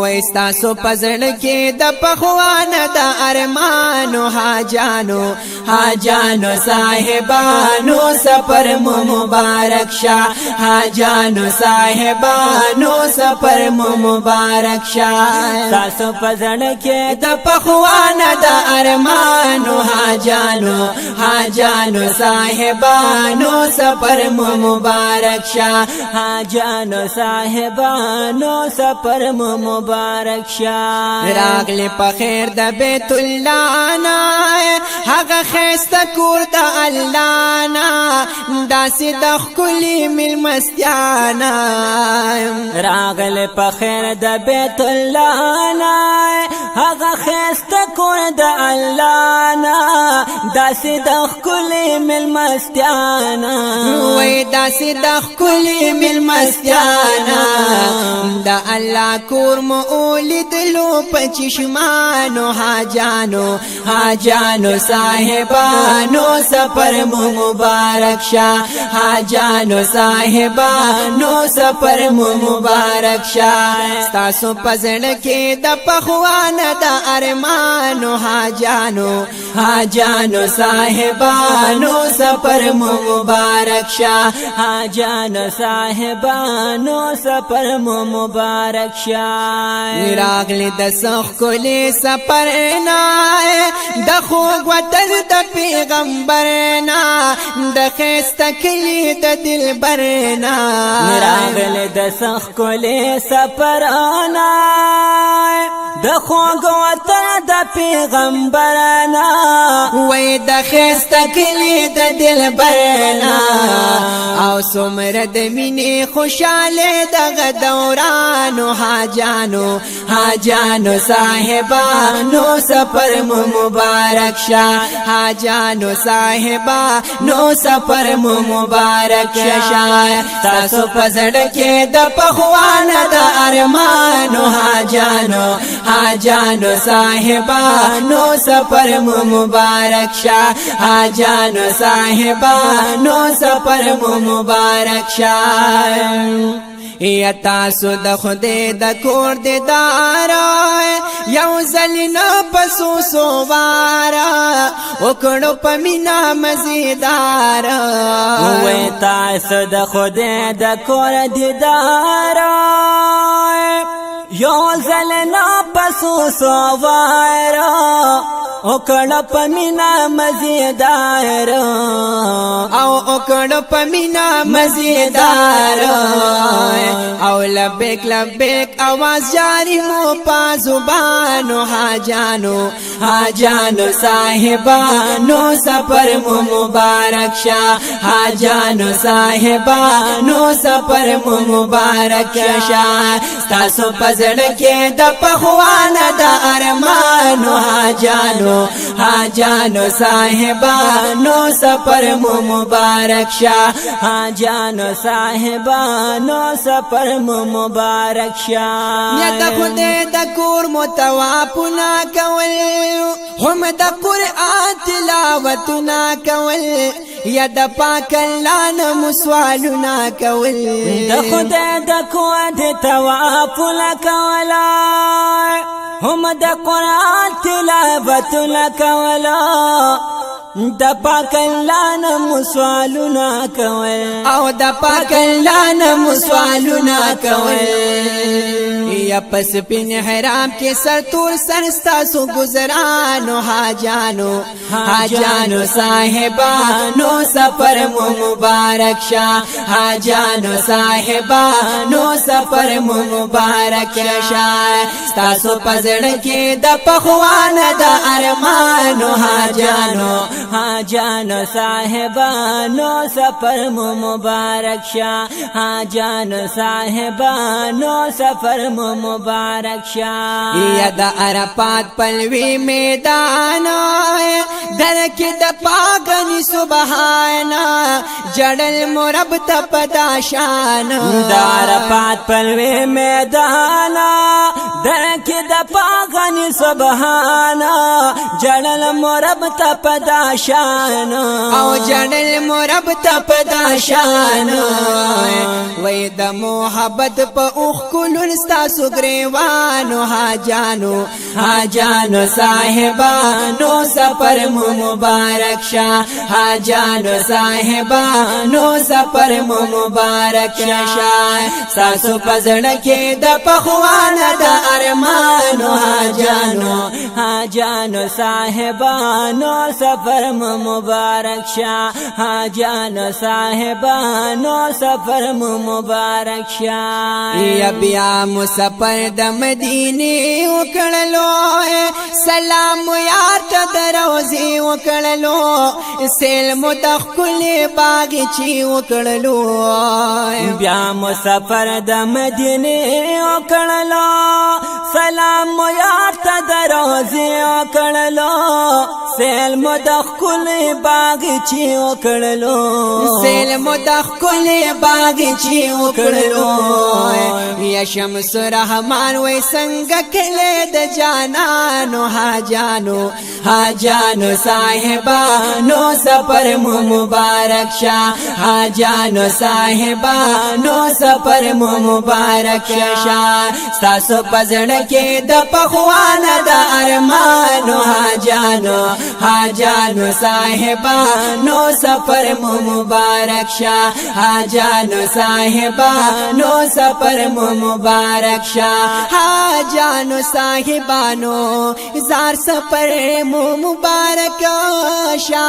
وستاسو پزړ کې د پخوان د ارمانو حاجانو صاحبانو سفر مو مبارک شه حاجانو صاحبانو سفر مو مبارک شه تاسو پزړ کې د پخوان د ارمانو حاجانو صاحبانو سفر مو مبارک شه حاجانو صاحبانو سفر مو مبارک شه راغلی په خیر د بیت الله نا هغه خسته کور د الله نا داسې د خولي ملمستیانا راغلی په خیر د بیت الله نا هغه خسته کور د الله نا داسې د خولي ملمستیانا وای داسې د خولي ملمستیانا د الله کور مو ولیدلو په چشمانو حاجانو صاحبانو سفر مو مبارک شه حاجانو صاحبانو سفر مو مبارک شه تاسو پزړ کې د پخوان د ارمانو حاجانو صاحبانو سفر مو مبارک شه حاجانو صاحبانو سفر مو مبارک شه راغلی د سخ کولی سفر نه د خوږ وطن د پیغمبر نه د خسته کلی د دلبر نه راغلی د سخ کولی سفر نه د خوږ وطن د پیغمبر نه وای د خسته کلی د دلبر نه او څومره د مینې خوشاله دغه دورانو حاجانو صاحبانو سفر مو مبارک شه حاجانو صاحبانو سفر مو مبارک شه تاسو پزړ کې د پخوان د ارمانو حاجانو صاحبانو سفر مو مبارک شه حاجانو صاحبانو سفر مو مبارک شه یا تاسو د خدای د کور د دارا یو ځلنا پسو سووارا وکړو پمینا مزیدار وې تاسو د خدای د کور د دارا یو ځلنا پسو سووارا وکړو پمینا مزیدار او وکړو پمینا مزیدار او لبیک آواز جاری مو پا زبانو حاجانو صاحبانو سفر مو مبارک شه حاجانو صاحبانو سفر مو مبارک شه تاسو پزړ کې د پخوان د ارمانو حاجانو صاحبانو سفر مو مبارک شه حاجانو صاحبانو سفر مو مبارک شه یا د خدای د کور متوافنا کول هم د قرآن تلاوتنا کول یا د پاک الله نه سوالنا کول د خدای د کور توافنا کول هم د قرآن تلاوتنا کول د پاک الله نه سوالنا کول او د پاک الله نه سوالنا کول یا پس پین حرام کې سر تور سرستا سو گزرانو حاجانو صاحبانو سفر مو مبارک شه حاجانو صاحبانو سفر مو مبارک شه تاسو پزړ کې د پخوان د ارمانو حاجانو صاحبانو سفر مو مبارک شه حاجانو صاحبانو سفر مو مبارک شه یا د عرفات پلوی میدان درک د پاغنی سبحانا جړل مرب ته پداشان د عرفات پلوی میدان درک د پاغنی بانی سبحانا جلل مرب تپداشان او جنل مرب تپداشان وی د محبت په اوخ کلون ستاسو گریوانو حاجانو صاحبانو سفر مو مبارک شا حاجانو صاحبانو سفر مو مبارک شا ساسو پزړه کې د پخوانه د ارمانو حاجانو صاحبانو سفر مو مبارک شا حاجانو صاحبانو سفر مو مبارک شا یا بیا مسافر د مدینه وکړلو سلام یار ته دروځي وکړلو سیل متخل باغ چی وکړلو بیا مسافر د مدینه وکړلو سلام یار ته دروځي وکړلو سیل متخل باغ چی وکړلو سیل متخل باغ چی وکړلو یا شمس رحمان وای څنګه کله د جانانو حاجانو صاحبانو سفر مو مبارک شا حاجانو صاحبانو سفر مو مبارک شا تاسو پزړه کې د پخوانه د ارمانو حاجانو صاحبانو سفر مو مبارک شا حاجانو صاحبانو سفر مو مبارک شا حاجانو صاحبانو زار سفر مو مبارک شا